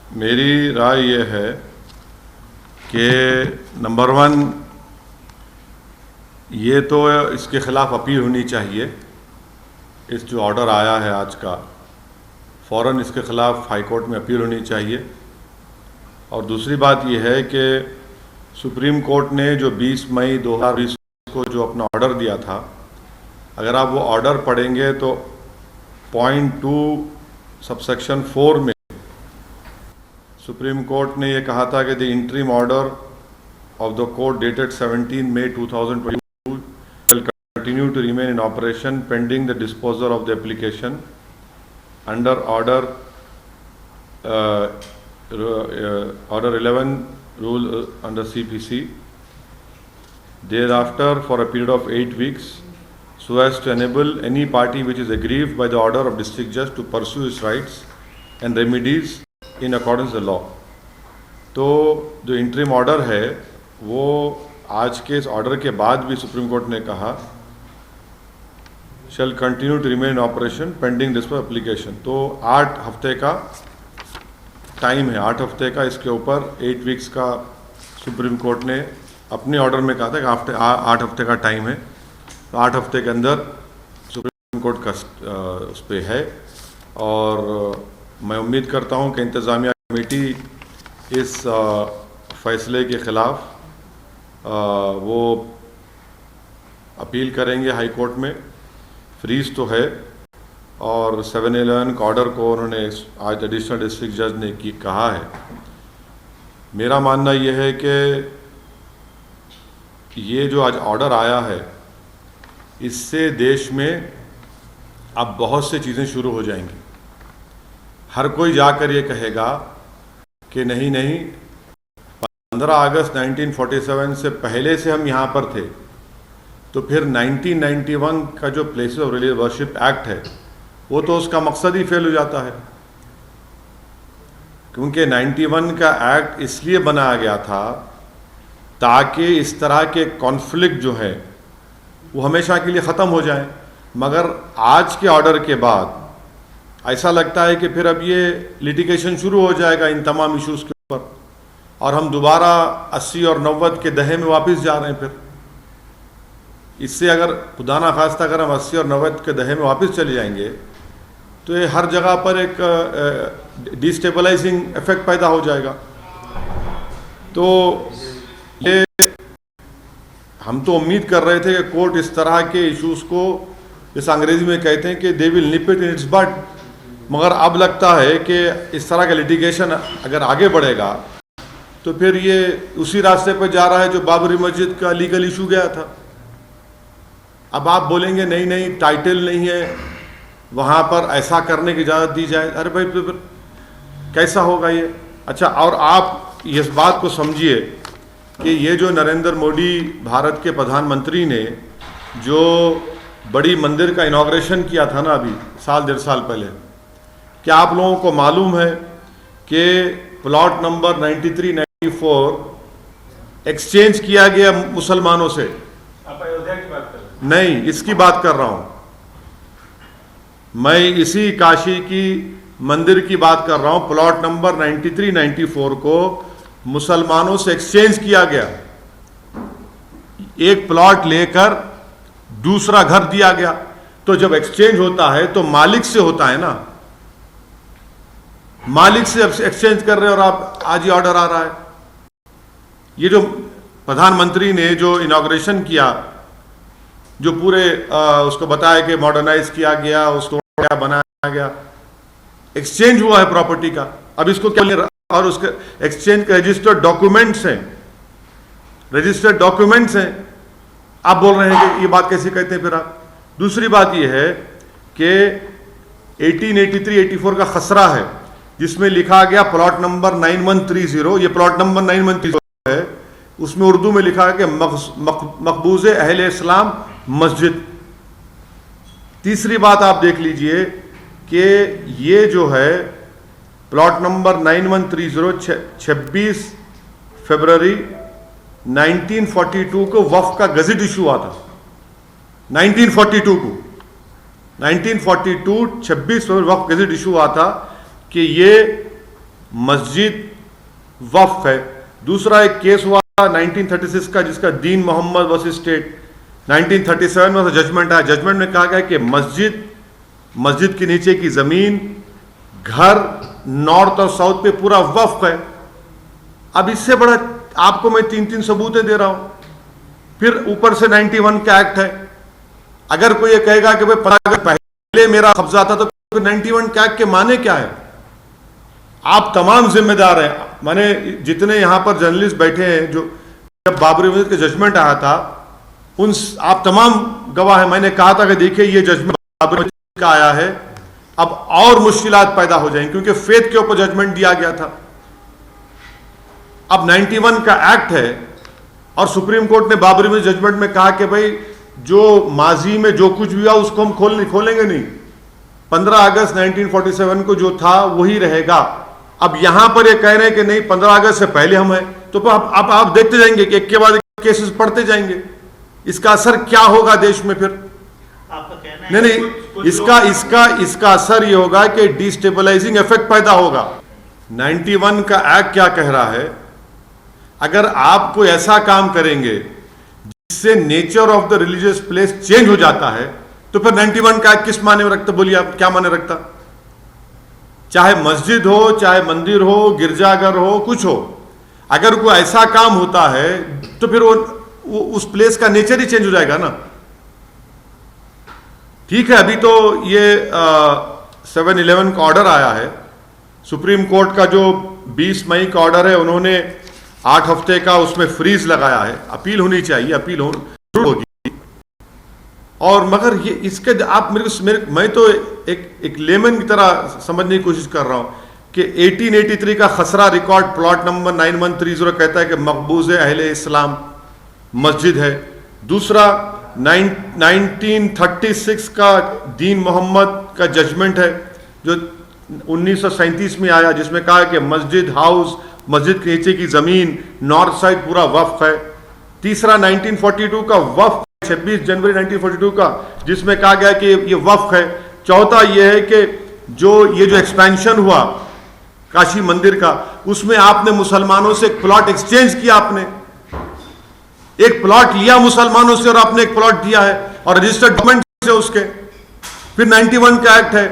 मेरी राय ये है कि नंबर वन, ये तो इसके ख़िलाफ़ अपील होनी चाहिए। इस जो ऑर्डर आया है आज का, फ़ौरन इसके ख़िलाफ़ हाई कोर्ट में अपील होनी चाहिए। और दूसरी बात यह है कि सुप्रीम कोर्ट ने जो 20 मई 2020 को जो अपना ऑर्डर दिया था, अगर आप वो ऑर्डर पढ़ेंगे तो पॉइंट 2 सबसेक्शन 4 में सुप्रीम कोर्ट ने ये कहा था कि the interim order of the court dated 17 May 2022 will continue to remain in operation pending the disposal of the application under order 11 rule under CPC. Thereafter, for a period of 8 weeks, so as to enable any party which is aggrieved by the order of district judge to pursue its rights and remedies in accordance with the law. तो जो interim order है वो आज के इस order के बाद भी सुप्रीम कोर्ट ने कहा shall continue to remain in operation pending disposal application. तो 8 हफ्ते का टाइम है, 8 हफ्ते का, इसके ऊपर 8 वीक्स का सुप्रीम कोर्ट ने अपने ऑर्डर में कहा था कि 8 हफ्ते का टाइम है। तो 8 हफ्ते के अंदर सुप्रीम कोर्ट का उस पर है। और मैं उम्मीद करता हूं कि इंतज़ामिया कमेटी इस फैसले के ख़िलाफ़ वो अपील करेंगे हाई कोर्ट में। फ्रीज तो है और 7-11 का ऑर्डर को उन्होंने आज एडिशनल डिस्ट्रिक्ट जज ने कहा है। मेरा मानना यह है कि ये जो आज ऑर्डर आया है इससे देश में अब बहुत से चीज़ें शुरू हो जाएंगी। हर कोई जाकर ये कहेगा कि नहीं नहीं, 15 अगस्त 1947 से पहले से हम यहाँ पर थे, तो फिर 1991 का जो places of religious worship act है वो तो उसका मकसद ही फेल हो जाता है। क्योंकि 91 का एक्ट इसलिए बनाया गया था ताकि इस तरह के कॉन्फ्लिक्ट जो है वो हमेशा के लिए ख़त्म हो जाए। मगर आज के ऑर्डर के बाद ऐसा लगता है कि फिर अब ये लिटिगेशन शुरू हो जाएगा इन तमाम इश्यूज़ के ऊपर, और हम दोबारा 80 और 90 के दहे में वापस जा रहे हैं। फिर इससे अगर खुदा ना खास्ता अगर हम 80 और 90 के दहे में वापस चले जाएंगे तो ये हर जगह पर एक डिस्टेबलाइजिंग इफेक्ट पैदा हो जाएगा। तो ये हम तो उम्मीद कर रहे थे कि कोर्ट इस तरह के इश्यूज़ को, जैसे अंग्रेजी में कहते हैं कि they will nip it in its bud, मगर अब लगता है कि इस तरह का लिटिगेशन अगर आगे बढ़ेगा तो फिर ये उसी रास्ते पर जा रहा है जो बाबरी मस्जिद का लीगल इशू गया था। अब आप बोलेंगे नहीं नहीं, टाइटल नहीं है, वहाँ पर ऐसा करने की इजाज़त दी जाए। अरे भाई फिर कैसा होगा ये? अच्छा, और आप इस बात को समझिए कि ये जो नरेंद्र मोदी भारत के प्रधानमंत्री ने जो बड़ी मंदिर का इनॉग्रेशन किया था ना अभी 1.5 साल पहले, क्या आप लोगों को मालूम है कि प्लॉट नंबर 93-94 एक्सचेंज किया गया मुसलमानों से? आप अयोध्या की बात कर रहे हैं? नहीं, इसकी बात कर रहा हूं मैं, इसी काशी की मंदिर की बात कर रहा हूं। प्लॉट नंबर 93-94 को मुसलमानों से एक्सचेंज किया गया। एक प्लॉट लेकर दूसरा घर दिया गया। तो जब एक्सचेंज होता है तो मालिक से होता है ना, मालिक से एक्सचेंज कर रहे हैं और आप आज ही ऑर्डर आ रहा है। ये जो प्रधानमंत्री ने जो इनॉग्रेशन किया, जो पूरे उसको बताया कि मॉडर्नाइज किया गया, उसको क्या बनाया गया, एक्सचेंज हुआ है प्रॉपर्टी का। अब इसको क्या, और उसके एक्सचेंज के रजिस्टर्ड डॉक्यूमेंट्स हैं, रजिस्टर्ड डॉक्यूमेंट्स हैं। आप बोल रहे हैं कि ये बात कैसे कहते हैं फिर आप? दूसरी बात ये है कि 1883-84 का खसरा है जिसमें लिखा गया प्लॉट नंबर 9130, ये प्लॉट नंबर 9130 है, उसमें उर्दू में लिखा है कि मकबूज़े अहले इस्लाम मस्जिद। तीसरी बात आप देख लीजिए कि ये जो है प्लॉट नंबर 9130 26 फरवरी 1942 को वक्फ का गजट इशू हुआ था। 1942 को 1942 26 फरवरी वक्फ गजट इशू हुआ था कि ये मस्जिद वक्फ है। दूसरा एक केस हुआ 1936 का जिसका दीन मोहम्मद वर्सेस स्टेट, 1937 में जजमेंट आया। जजमेंट में कहा गया कि मस्जिद के नीचे की जमीन, घर नॉर्थ और साउथ पे पूरा वक्फ है। अब इससे बड़ा आपको मैं 3 सबूतें दे रहा हूं। फिर ऊपर से 91 का एक्ट है। अगर कोई ये कहेगा कि भाई पहले मेरा कब्जा था, तो फिर 91 का एक्ट के माने क्या है? आप तमाम जिम्मेदार हैं। माने जितने यहां पर जर्नलिस्ट बैठे हैं, जो जब बाबरी मस्जिद का जजमेंट आया था, उन आप तमाम गवाह हैं। मैंने कहा था कि देखिए ये जजमेंट बाबरी मस्जिद का आया है, अब और मुश्किलात पैदा हो जाएंगी, क्योंकि फेथ के ऊपर जजमेंट दिया गया था। अब 91 का एक्ट है और सुप्रीम कोर्ट ने बाबरी मस्जिद जजमेंट में कहा कि भाई जो माजी में जो कुछ भी हुआ उसको हम खोलेंगे नहीं। 15 अगस्त 1947 को जो था वही रहेगा। अब यहां पर ये कह रहे हैं कि नहीं 15 अगस्त से पहले हम हैं, तो अब आप देखते जाएंगे कि एक के बाद एक केसेस पढ़ते जाएंगे। इसका असर क्या होगा देश में? फिर आपका कहना है नहीं, इसका असर ये होगा कि डिस्टेबलाइजिंग इफेक्ट पैदा होगा। 91 का एक्ट क्या कह रहा है? अगर आप कोई ऐसा काम करेंगे जिससे nature of the religious place change हो जाता है, तो फिर 91 का एक्ट किस माने में रखता? बोलिए आप, क्या माने रखता? चाहे मस्जिद हो, चाहे मंदिर हो, गिरजाघर हो, कुछ हो, अगर कोई ऐसा काम होता है तो फिर वो उस प्लेस का नेचर ही चेंज हो जाएगा ना। ठीक है, अभी तो ये 7/11 का ऑर्डर आया है। सुप्रीम कोर्ट का जो 20 मई का ऑर्डर है, उन्होंने 8 हफ्ते का उसमें फ्रीज लगाया है। अपील होनी चाहिए, अपील होगी। और मगर ये इसके आप मैं तो एक लेमन की तरह समझने की कोशिश कर रहा हूं कि 1883 का खसरा रिकॉर्ड प्लॉट नंबर 9130 कहता है कि मकबूज अहले इस्लाम मस्जिद है। दूसरा 1936 का दीन मोहम्मद का जजमेंट है जो 1937 में आया, जिसमें कहा कि मस्जिद हाउस, मस्जिद के नीचे की जमीन, नॉर्थ साइड पूरा वक्फ है। तीसरा 1942 का वक्फ, 26 जनवरी 1942 का, जिसमें कहा गया कि ये वक्फ है। चौथा ये है कि ये जो एक्सपेंशन हुआ काशी मंदिर का, उसमें आपने मुसलमानों से एक प्लॉट एक्सचेंज किया, आपने एक प्लॉट लिया मुसलमानों से और आपने एक प्लॉट दिया है और रजिस्टर्ड डॉक्यूमेंट से उसके। फिर 91 का एक्ट है